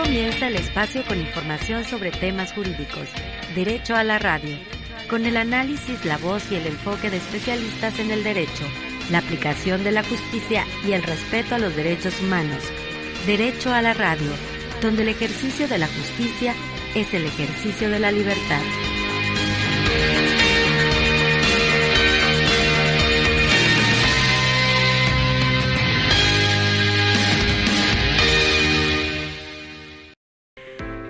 comienza el espacio con información sobre temas jurídicos. Derecho a la radio. Con el análisis, la voz y el enfoque de especialistas en el derecho, la aplicación de la justicia y el respeto a los derechos humanos. Derecho a la radio, donde el ejercicio de la justicia es el ejercicio de la libertad.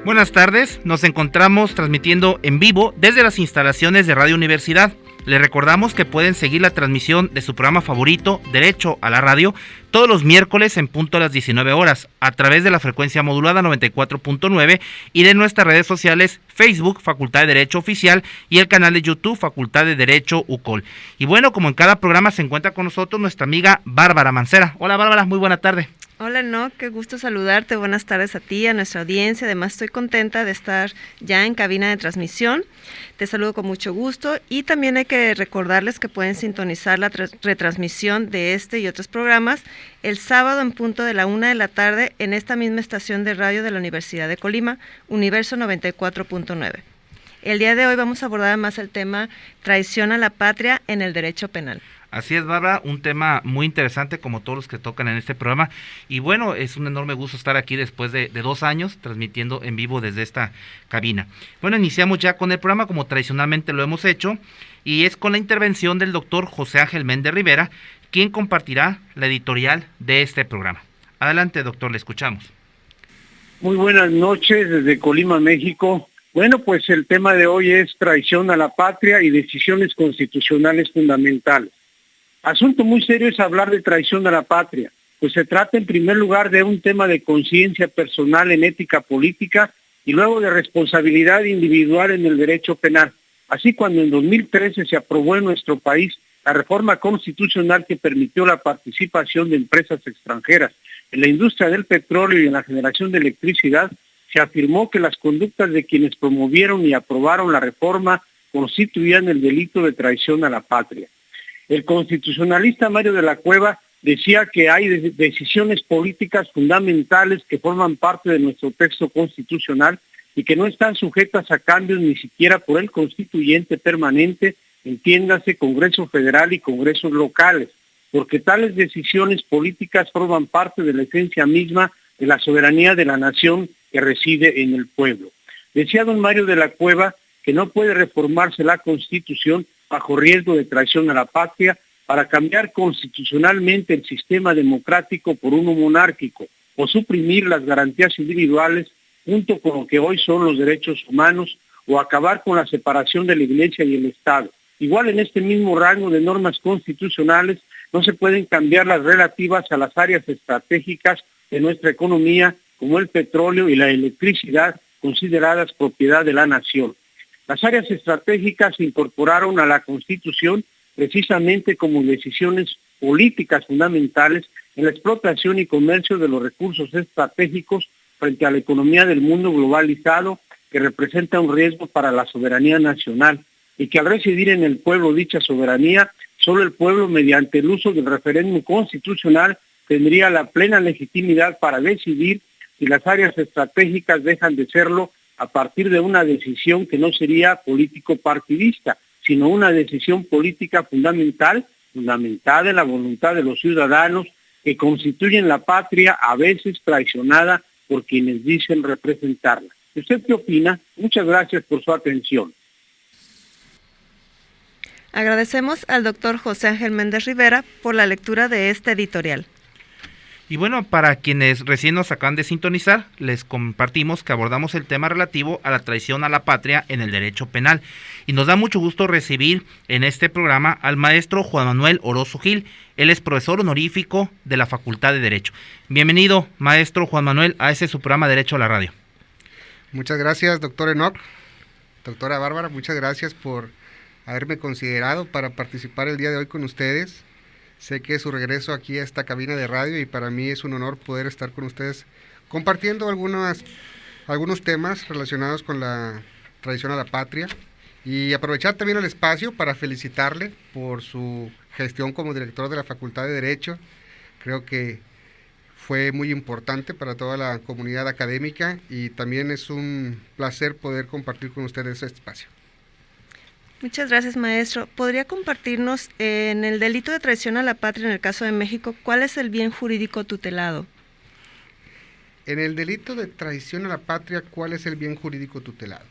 Buenas tardes, nos encontramos transmitiendo en vivo desde las instalaciones de Radio Universidad. Les recordamos que pueden seguir la transmisión de su programa favorito, Derecho a la Radio, todos los miércoles en punto a las 19 horas, a través de la frecuencia modulada 94.9 y de nuestras redes sociales, Facebook, Facultad de Derecho Oficial, y el canal de YouTube, Facultad de Derecho UCOL. Y bueno, como en cada programa se encuentra con nosotros nuestra amiga Bárbara Mancera. Hola Bárbara, muy buena tarde. Hola, no, qué gusto saludarte, buenas tardes a ti, a nuestra audiencia, además estoy contenta de estar ya en cabina de transmisión, te saludo con mucho gusto y también hay que recordarles que pueden sintonizar la retransmisión de este y otros programas el sábado en punto de la 1 de la tarde en esta misma estación de radio de la Universidad de Colima, Universo 94.9. El día de hoy vamos a abordar más el tema traición a la patria en el derecho penal. Así es, Bárbara, un tema muy interesante como todos los que tocan en este programa y bueno, es un enorme gusto estar aquí después de 2 años transmitiendo en vivo desde esta cabina. Bueno, iniciamos ya con el programa como tradicionalmente lo hemos hecho y es con la intervención del doctor José Ángel Méndez Rivera, quien compartirá la editorial de este programa. Adelante, doctor, le escuchamos. Muy buenas noches desde Colima, México. Bueno, pues el tema de hoy es traición a la patria y decisiones constitucionales fundamentales. Asunto muy serio es hablar de traición a la patria, pues se trata en primer lugar de un tema de conciencia personal en ética política y luego de responsabilidad individual en el derecho penal. Así, cuando en 2013 se aprobó en nuestro país la reforma constitucional que permitió la participación de empresas extranjeras en la industria del petróleo y en la generación de electricidad, se afirmó que las conductas de quienes promovieron y aprobaron la reforma constituían el delito de traición a la patria. El constitucionalista Mario de la Cueva decía que hay decisiones políticas fundamentales que forman parte de nuestro texto constitucional y que no están sujetas a cambios ni siquiera por el constituyente permanente, entiéndase Congreso Federal y Congresos locales, porque tales decisiones políticas forman parte de la esencia misma de la soberanía de la nación que reside en el pueblo. Decía don Mario de la Cueva que no puede reformarse la Constitución bajo riesgo de traición a la patria para cambiar constitucionalmente el sistema democrático por uno monárquico o suprimir las garantías individuales junto con lo que hoy son los derechos humanos o acabar con la separación de la Iglesia y el Estado. Igual en este mismo rango de normas constitucionales no se pueden cambiar las relativas a las áreas estratégicas de nuestra economía como el petróleo y la electricidad consideradas propiedad de la nación. Las áreas estratégicas se incorporaron a la Constitución precisamente como decisiones políticas fundamentales en la explotación y comercio de los recursos estratégicos frente a la economía del mundo globalizado que representa un riesgo para la soberanía nacional y que al residir en el pueblo dicha soberanía, solo el pueblo mediante el uso del referéndum constitucional tendría la plena legitimidad para decidir si las áreas estratégicas dejan de serlo a partir de una decisión que no sería político-partidista, sino una decisión política fundamental, fundamentada en la voluntad de los ciudadanos que constituyen la patria, a veces traicionada por quienes dicen representarla. ¿Usted qué opina? Muchas gracias por su atención. Agradecemos al doctor José Ángel Méndez Rivera por la lectura de este editorial. Y bueno, para quienes recién nos acaban de sintonizar, les compartimos que abordamos el tema relativo a la traición a la patria en el derecho penal. Y nos da mucho gusto recibir en este programa al maestro Juan Manuel Orozco Gil. Él es profesor honorífico de la Facultad de Derecho. Bienvenido, maestro Juan Manuel, a su programa Derecho a la Radio. Muchas gracias, doctor Enoc. Doctora Bárbara, muchas gracias por haberme considerado para participar el día de hoy con ustedes. Sé que es su regreso aquí a esta cabina de radio y para mí es un honor poder estar con ustedes compartiendo algunos temas relacionados con la traición a la patria y aprovechar también el espacio para felicitarle por su gestión como director de la Facultad de Derecho. Creo que fue muy importante para toda la comunidad académica y también es un placer poder compartir con ustedes este espacio. Muchas gracias, maestro. ¿Podría compartirnos en el delito de traición a la patria en el caso de México, cuál es el bien jurídico tutelado? En el delito de traición a la patria, ¿cuál es el bien jurídico tutelado?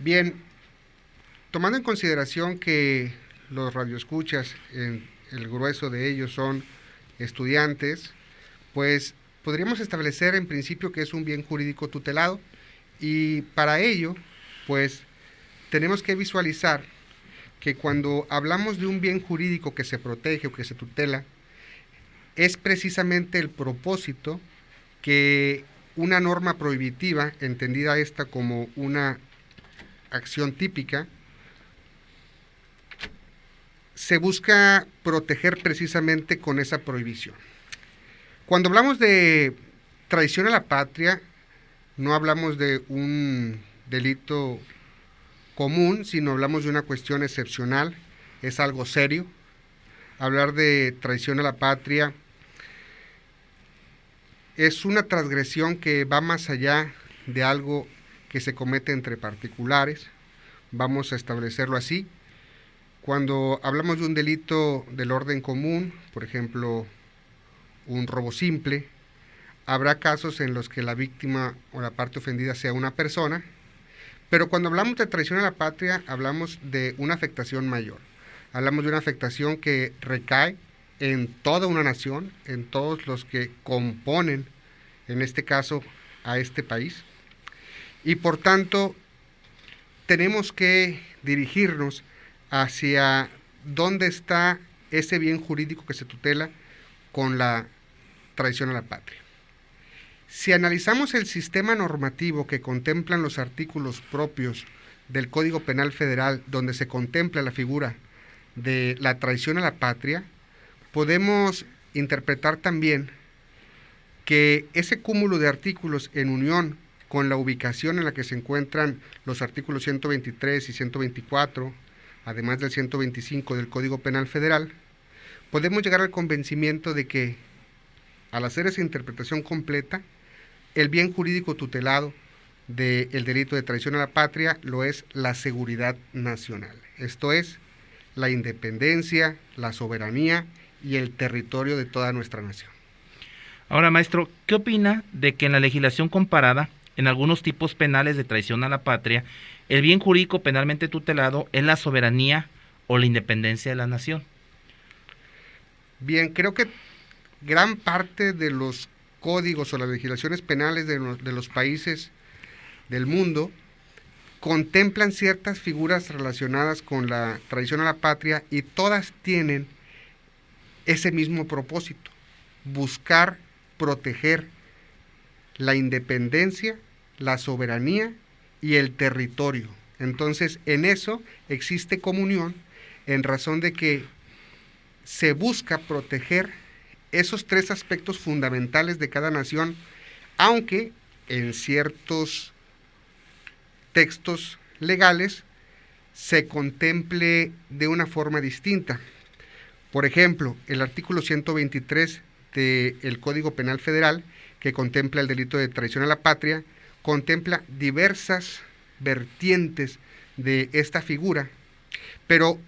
Bien, tomando en consideración que los radioescuchas, el grueso de ellos son estudiantes, pues podríamos establecer en principio que es un bien jurídico tutelado y para ello, pues tenemos que visualizar que cuando hablamos de un bien jurídico que se protege o que se tutela, es precisamente el propósito que una norma prohibitiva, entendida esta como una acción típica, se busca proteger precisamente con esa prohibición. Cuando hablamos de traición a la patria, no hablamos de un delito común, sino hablamos de una cuestión excepcional, es algo serio. Hablar de traición a la patria es una transgresión que va más allá de algo que se comete entre particulares, vamos a establecerlo así. Cuando hablamos de un delito del orden común, por ejemplo, un robo simple, habrá casos en los que la víctima o la parte ofendida sea una persona, pero cuando hablamos de traición a la patria, hablamos de una afectación mayor. Hablamos de una afectación que recae en toda una nación, en todos los que componen, en este caso, a este país. Y por tanto, tenemos que dirigirnos hacia dónde está ese bien jurídico que se tutela con la traición a la patria. Si analizamos el sistema normativo que contemplan los artículos propios del Código Penal Federal, donde se contempla la figura de la traición a la patria, podemos interpretar también que ese cúmulo de artículos en unión con la ubicación en la que se encuentran los artículos 123 y 124, además del 125 del Código Penal Federal, podemos llegar al convencimiento de que, al hacer esa interpretación completa, el bien jurídico tutelado del delito de traición a la patria lo es la seguridad nacional. Esto es, la independencia, la soberanía y el territorio de toda nuestra nación. Ahora, maestro, ¿qué opina de que en la legislación comparada, en algunos tipos penales de traición a la patria, el bien jurídico penalmente tutelado es la soberanía o la independencia de la nación? Bien, creo que gran parte de los códigos o las legislaciones penales de los países del mundo contemplan ciertas figuras relacionadas con la traición a la patria y todas tienen ese mismo propósito, buscar proteger la independencia, la soberanía y el territorio. Entonces, en eso existe comunión en razón de que se busca proteger esos tres aspectos fundamentales de cada nación, aunque en ciertos textos legales se contemple de una forma distinta. Por ejemplo, el artículo 123 del Código Penal Federal, que contempla el delito de traición a la patria, contempla diversas vertientes de esta figura, pero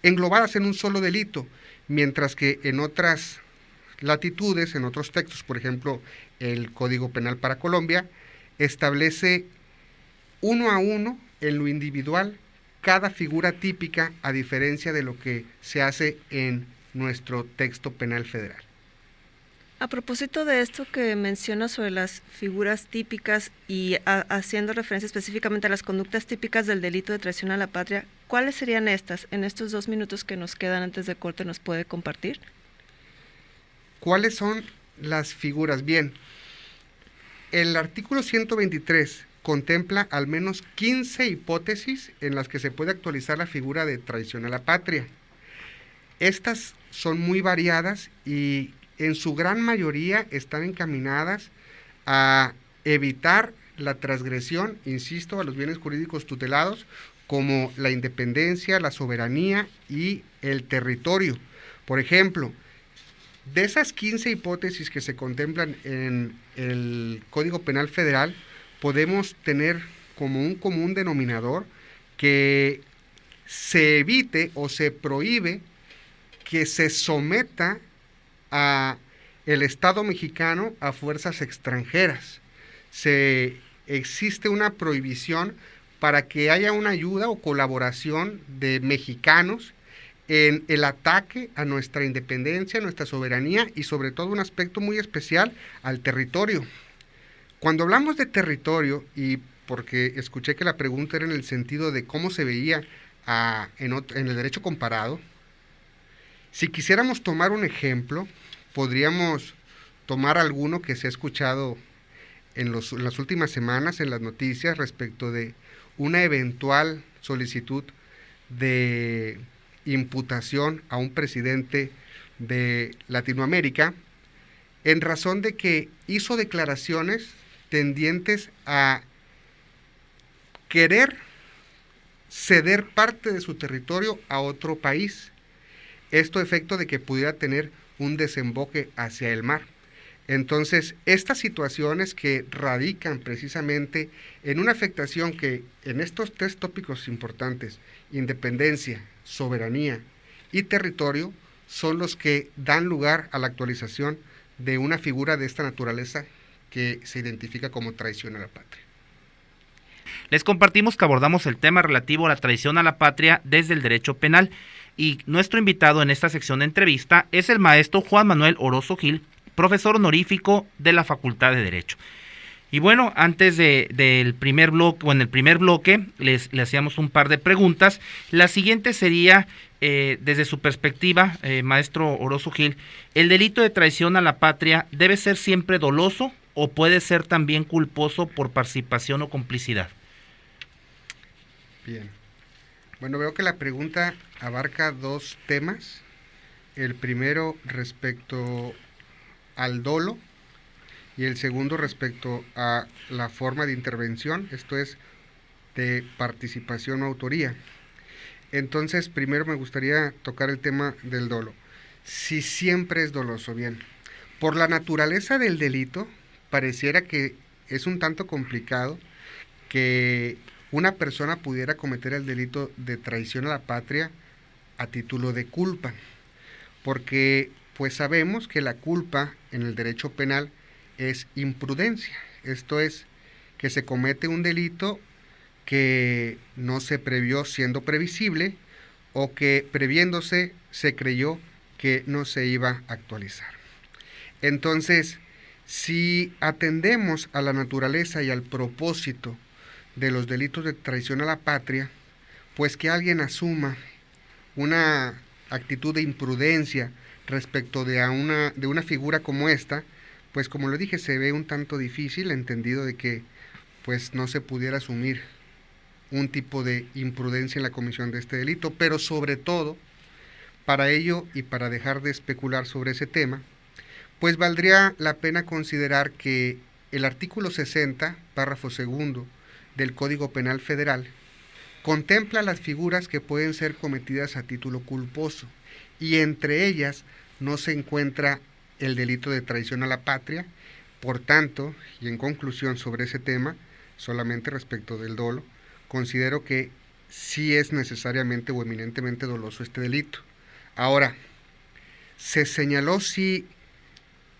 englobadas en un solo delito, mientras que en otras latitudes, en otros textos, por ejemplo, el Código Penal para Colombia, establece uno a uno, en lo individual, cada figura típica, a diferencia de lo que se hace en nuestro texto penal federal. A propósito de esto que menciona sobre las figuras típicas y haciendo referencia específicamente a las conductas típicas del delito de traición a la patria, ¿cuáles serían estas? En estos 2 minutos que nos quedan antes de corte, ¿nos puede compartir? ¿Cuáles son las figuras? Bien, el artículo 123 contempla al menos 15 hipótesis en las que se puede actualizar la figura de traición a la patria. Estas son muy variadas y en su gran mayoría están encaminadas a evitar la transgresión, insisto, a los bienes jurídicos tutelados, como la independencia, la soberanía y el territorio. Por ejemplo, De esas 15 hipótesis que se contemplan en el Código Penal Federal, podemos tener como un común denominador que se evite o se prohíbe que se someta a el Estado mexicano a fuerzas extranjeras. Existe una prohibición para que haya una ayuda o colaboración de mexicanos en el ataque a nuestra independencia, a nuestra soberanía y sobre todo un aspecto muy especial al territorio. Cuando hablamos de territorio, y porque escuché que la pregunta era en el sentido de cómo se veía en el derecho comparado, si quisiéramos tomar un ejemplo, podríamos tomar alguno que se ha escuchado en las últimas semanas en las noticias respecto de una eventual solicitud de imputación a un presidente de Latinoamérica en razón de que hizo declaraciones tendientes a querer ceder parte de su territorio a otro país. Esto a efecto de que pudiera tener un desemboque hacia el mar. Entonces, estas situaciones que radican precisamente en una afectación que en estos tres tópicos importantes, independencia, soberanía y territorio, son los que dan lugar a la actualización de una figura de esta naturaleza que se identifica como traición a la patria. Les compartimos que abordamos el tema relativo a la traición a la patria desde el derecho penal, y nuestro invitado en esta sección de entrevista es el maestro Juan Manuel Orozco Gil, profesor honorífico de la Facultad de Derecho. Y bueno, antes del primer bloque, o en el primer bloque, le hacíamos un par de preguntas. La siguiente sería, desde su perspectiva, maestro Orozco Gil, ¿el delito de traición a la patria debe ser siempre doloso o puede ser también culposo por participación o complicidad? Bien. Bueno, veo que la pregunta abarca dos temas. El primero respecto al dolo y el segundo respecto a la forma de intervención, esto es de participación o autoría. Entonces, primero me gustaría tocar el tema del dolo. Si siempre es doloso, bien. Por la naturaleza del delito, pareciera que es un tanto complicado que una persona pudiera cometer el delito de traición a la patria a título de culpa, porque pues sabemos que la culpa en el derecho penal es imprudencia, esto es, que se comete un delito que no se previó siendo previsible o que previéndose se creyó que no se iba a actualizar. Entonces, si atendemos a la naturaleza y al propósito de los delitos de traición a la patria, pues que alguien asuma una actitud de imprudencia respecto de una figura como esta, pues como lo dije, se ve un tanto difícil, entendido de que pues no se pudiera asumir un tipo de imprudencia en la comisión de este delito, pero sobre todo, para ello y para dejar de especular sobre ese tema, pues valdría la pena considerar que el artículo 60, párrafo segundo, del Código Penal Federal, contempla las figuras que pueden ser cometidas a título culposo, y entre ellas no se encuentra el delito de traición a la patria. Por tanto, y en conclusión sobre ese tema, solamente respecto del dolo, considero que sí es necesariamente o eminentemente doloso este delito. Ahora, se señaló si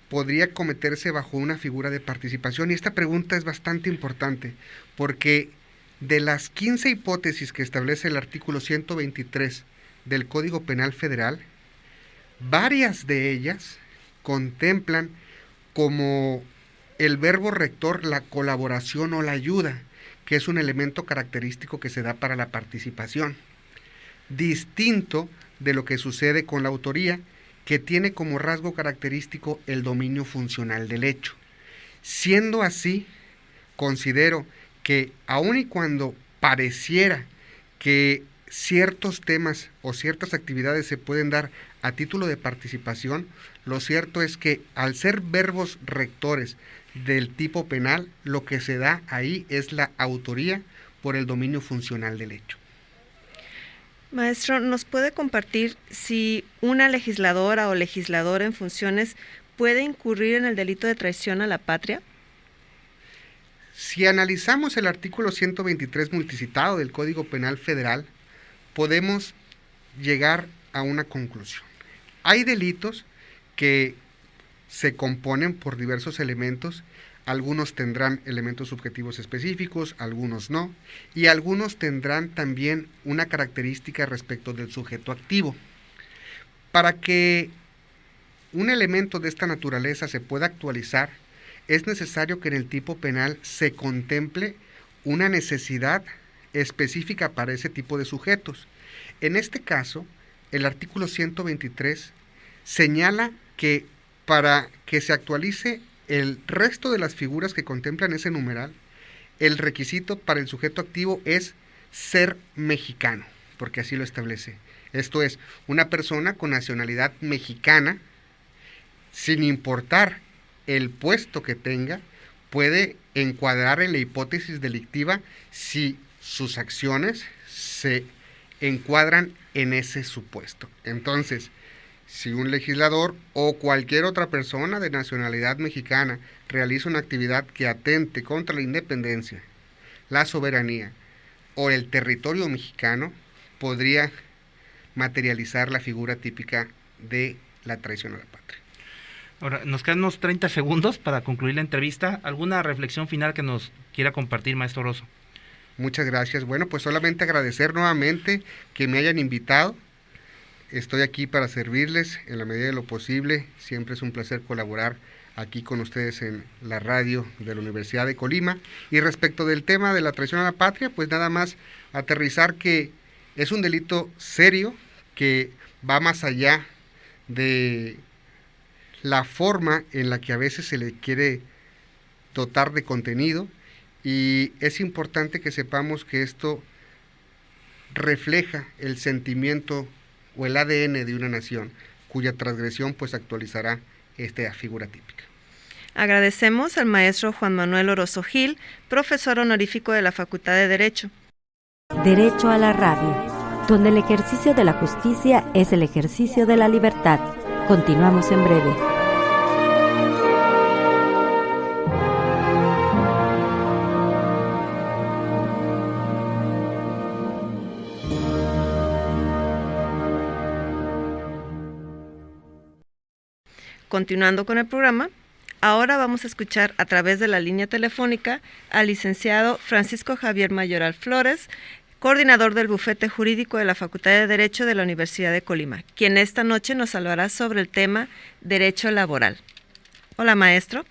podría cometerse bajo una figura de participación, y esta pregunta es bastante importante, porque de las 15 hipótesis que establece el artículo 123 del Código Penal Federal, varias de ellas contemplan como el verbo rector la colaboración o la ayuda, que es un elemento característico que se da para la participación, distinto de lo que sucede con la autoría, que tiene como rasgo característico el dominio funcional del hecho. Siendo así, considero que aun y cuando pareciera que ciertos temas o ciertas actividades se pueden dar a título de participación, lo cierto es que al ser verbos rectores del tipo penal, lo que se da ahí es la autoría por el dominio funcional del hecho. Maestro, ¿nos puede compartir si una legisladora o legislador en funciones puede incurrir en el delito de traición a la patria? Si analizamos el artículo 123 multicitado del Código Penal Federal, podemos llegar a una conclusión. Hay delitos que se componen por diversos elementos, algunos tendrán elementos subjetivos específicos, algunos no, y algunos tendrán también una característica respecto del sujeto activo. Para que un elemento de esta naturaleza se pueda actualizar, es necesario que en el tipo penal se contemple una necesidad específica para ese tipo de sujetos. En este caso, el artículo 123 señala que para que se actualice el resto de las figuras que contemplan ese numeral, el requisito para el sujeto activo es ser mexicano, porque así lo establece. Esto es, una persona con nacionalidad mexicana, sin importar el puesto que tenga, puede encuadrar en la hipótesis delictiva si sus acciones se encuadran en ese supuesto. Entonces, si un legislador o cualquier otra persona de nacionalidad mexicana realiza una actividad que atente contra la independencia, la soberanía o el territorio mexicano, podría materializar la figura típica de la traición a la patria. Ahora, nos quedan unos 30 segundos para concluir la entrevista. ¿Alguna reflexión final que nos quiera compartir, maestro Orozco? Muchas gracias. Bueno, pues solamente agradecer nuevamente que me hayan invitado. Estoy aquí para servirles en la medida de lo posible. Siempre es un placer colaborar aquí con ustedes en la radio de la Universidad de Colima. Y respecto del tema de la traición a la patria, pues nada más aterrizar que es un delito serio que va más allá de la forma en la que a veces se le quiere dotar de contenido, y es importante que sepamos que esto refleja el sentimiento o el ADN de una nación, cuya transgresión pues actualizará esta figura típica. Agradecemos al maestro Juan Manuel Orozco Gil, profesor honorífico de la Facultad de Derecho. Derecho a la radio, donde el ejercicio de la justicia es el ejercicio de la libertad. Continuamos en breve. Continuando con el programa, ahora vamos a escuchar a través de la línea telefónica al licenciado Francisco Javier Mayoral Flores, coordinador del bufete jurídico de la Facultad de Derecho de la Universidad de Colima, quien esta noche nos hablará sobre el tema Derecho Laboral. Hola, maestro.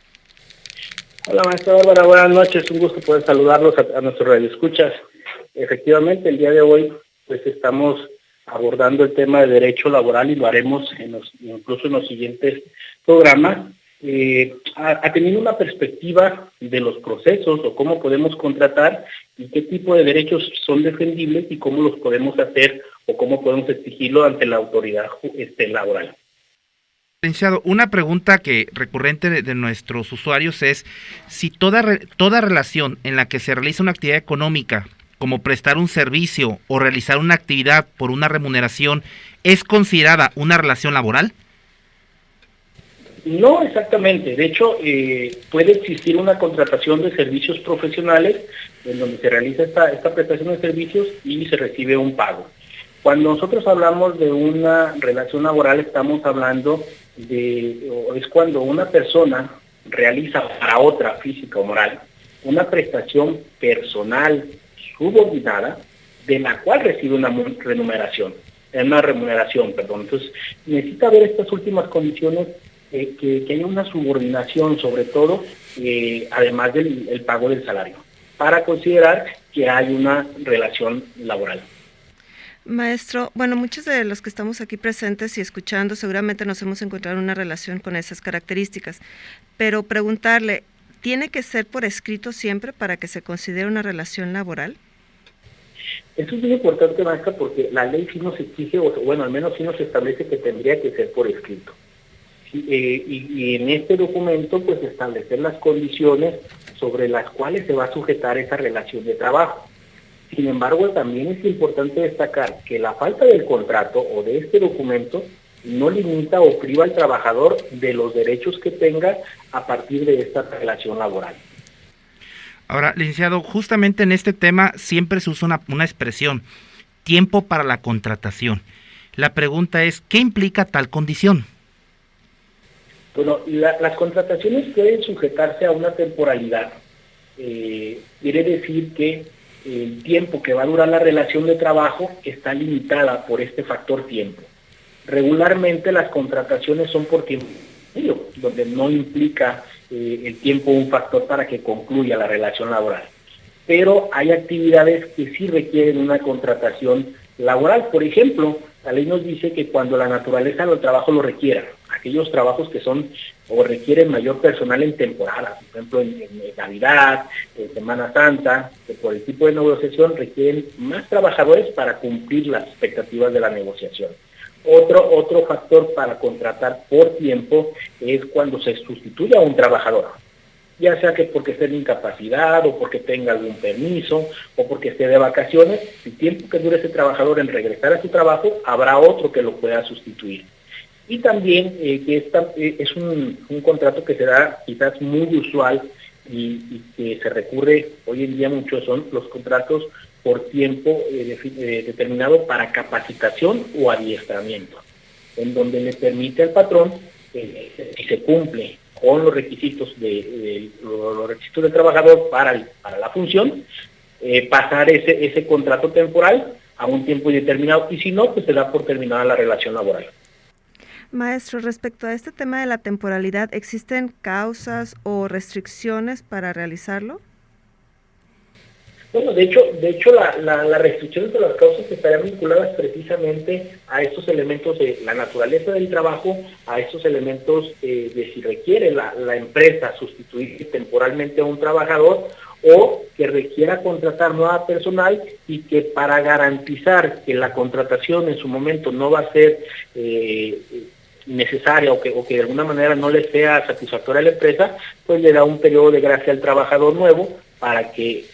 Hola, maestra Bárbara, buenas noches, un gusto poder saludarlos a nuestros radioescuchas. Efectivamente, el día de hoy pues estamos abordando el tema de derecho laboral y lo haremos incluso en los siguientes programas, atendiendo una perspectiva de los procesos o cómo podemos contratar y qué tipo de derechos son defendibles y cómo los podemos hacer o cómo podemos exigirlo ante la autoridad laboral. Licenciado, una pregunta que recurrente de nuestros usuarios es si toda relación en la que se realiza una actividad económica, como prestar un servicio o realizar una actividad por una remuneración, ¿es considerada una relación laboral? No exactamente. De hecho, puede existir una contratación de servicios profesionales en donde se realiza esta prestación de servicios y se recibe un pago. Cuando nosotros hablamos de una relación laboral, estamos hablando es cuando una persona realiza para otra, física o moral, una prestación personal subordinada de la cual recibe una remuneración. Entonces, necesita ver estas últimas condiciones, que haya una subordinación, sobre todo, además del pago del salario, para considerar que hay una relación laboral. Maestro, bueno, muchos de los que estamos aquí presentes y escuchando seguramente nos hemos encontrado en una relación con esas características, pero preguntarle, ¿tiene que ser por escrito siempre para que se considere una relación laboral? Esto es muy importante, maestra, porque la ley sí nos exige, o bueno, al menos sí nos establece que tendría que ser por escrito. Y en este documento, pues, establecer las condiciones sobre las cuales se va a sujetar esa relación de trabajo. Sin embargo, también es importante destacar que la falta del contrato o de este documento no limita o priva al trabajador de los derechos que tenga a partir de esta relación laboral. Ahora, licenciado, justamente en este tema siempre se usa una expresión, tiempo para la contratación. La pregunta es, ¿qué implica tal condición? Bueno, las contrataciones pueden sujetarse a una temporalidad. Quiere decir que el tiempo que va a durar la relación de trabajo está limitada por este factor tiempo. Regularmente las contrataciones son por tiempo, donde no implica el tiempo un factor para que concluya la relación laboral. Pero hay actividades que sí requieren una contratación laboral. Por ejemplo, la ley nos dice que cuando la naturaleza del trabajo lo requiera, aquellos trabajos que son o requieren mayor personal en temporada, por ejemplo en Navidad, en Semana Santa, que por el tipo de negociación requieren más trabajadores para cumplir las expectativas de la negociación. Otro factor para contratar por tiempo es cuando se sustituye a un trabajador, ya sea que porque esté en incapacidad o porque tenga algún permiso o porque esté de vacaciones. El tiempo que dure ese trabajador en regresar a su trabajo, habrá otro que lo pueda sustituir. Y también que es un contrato que se da quizás muy usual y que se recurre hoy en día mucho, son los contratos por tiempo determinado para capacitación o adiestramiento, en donde le permite al patrón, si se cumple con los requisitos los requisitos del trabajador para la función, pasar ese contrato temporal a un tiempo indeterminado, y si no, pues se da por terminada la relación laboral. Maestro, respecto a este tema de la temporalidad, ¿existen causas o restricciones para realizarlo? Bueno, de hecho las restricciones de las causas estarían vinculadas precisamente a estos elementos de la naturaleza del trabajo, a estos elementos de si requiere la empresa sustituir temporalmente a un trabajador o que requiera contratar nueva personal, y que para garantizar que la contratación en su momento no va a ser necesaria o que de alguna manera no le sea satisfactoria a la empresa, pues le da un periodo de gracia al trabajador nuevo para que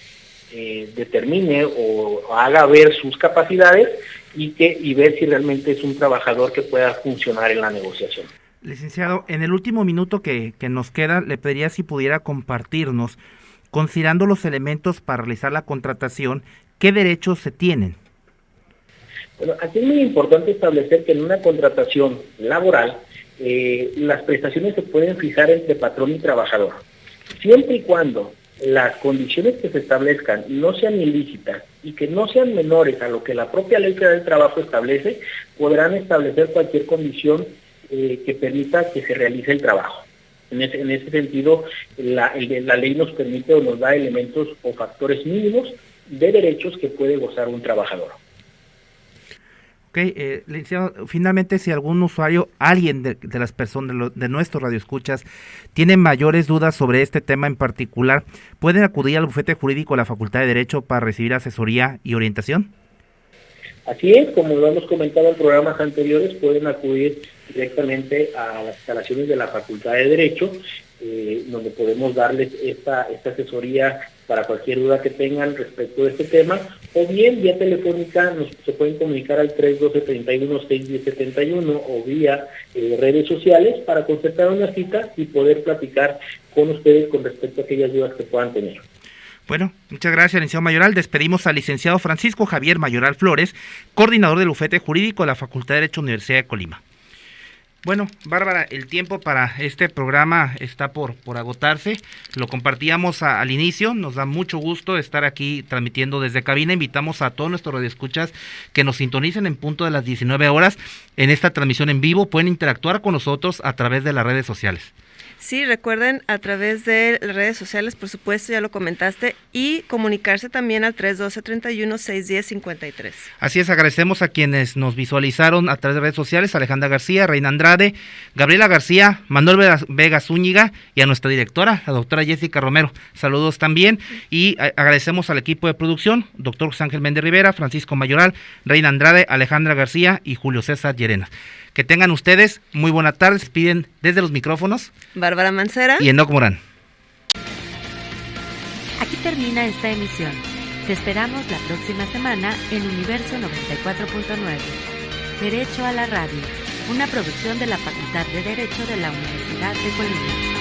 determine o haga ver sus capacidades y ver si realmente es un trabajador que pueda funcionar en la negociación. Licenciado, en el último minuto que nos queda, le pediría si pudiera compartirnos, considerando los elementos para realizar la contratación, ¿qué derechos se tienen? Bueno, aquí es muy importante establecer que en una contratación laboral las prestaciones se pueden fijar entre patrón y trabajador, siempre y cuando las condiciones que se establezcan no sean ilícitas y que no sean menores a lo que la propia ley federal del trabajo establece. Podrán establecer cualquier condición que permita que se realice el trabajo. En ese sentido, la ley nos permite o nos da elementos o factores mínimos de derechos que puede gozar un trabajador. Ok, licenciado, finalmente, si algún usuario, alguien de las personas, de nuestros radioescuchas, tiene mayores dudas sobre este tema en particular, ¿pueden acudir al bufete jurídico de la Facultad de Derecho para recibir asesoría y orientación? Así es, como lo hemos comentado en programas anteriores, pueden acudir directamente a las instalaciones de la Facultad de Derecho, donde podemos darles esta asesoría para cualquier duda que tengan respecto de este tema, o bien vía telefónica se pueden comunicar al 312-31-610-71 o vía redes sociales para concertar una cita y poder platicar con ustedes con respecto a aquellas dudas que puedan tener. Bueno, muchas gracias, licenciado Mayoral. Despedimos al licenciado Francisco Javier Mayoral Flores, coordinador del bufete jurídico de la Facultad de Derecho Universidad de Colima. Bueno, Bárbara, el tiempo para este programa está por agotarse. Lo compartíamos al inicio, nos da mucho gusto estar aquí transmitiendo desde cabina. Invitamos a todos nuestros radioescuchas que nos sintonicen en punto de las 19 horas en esta transmisión en vivo. Pueden interactuar con nosotros a través de las redes sociales. Sí, recuerden a través de las redes sociales, por supuesto, ya lo comentaste, y comunicarse también al 312-31-610-53. Así es, agradecemos a quienes nos visualizaron a través de redes sociales, Alejandra García, Reina Andrade, Gabriela García, Manuel Vega Zúñiga y a nuestra directora, la doctora Jessica Romero. Saludos también, y agradecemos al equipo de producción, doctor José Ángel Méndez Rivera, Francisco Mayoral, Reina Andrade, Alejandra García y Julio César Llerenas. Que tengan ustedes muy buena tarde. Se piden desde los micrófonos Bárbara Mancera y Enoc Morán. Aquí termina esta emisión. Te esperamos la próxima semana en Universo 94.9. Derecho a la Radio, una producción de la Facultad de Derecho de la Universidad de Colima.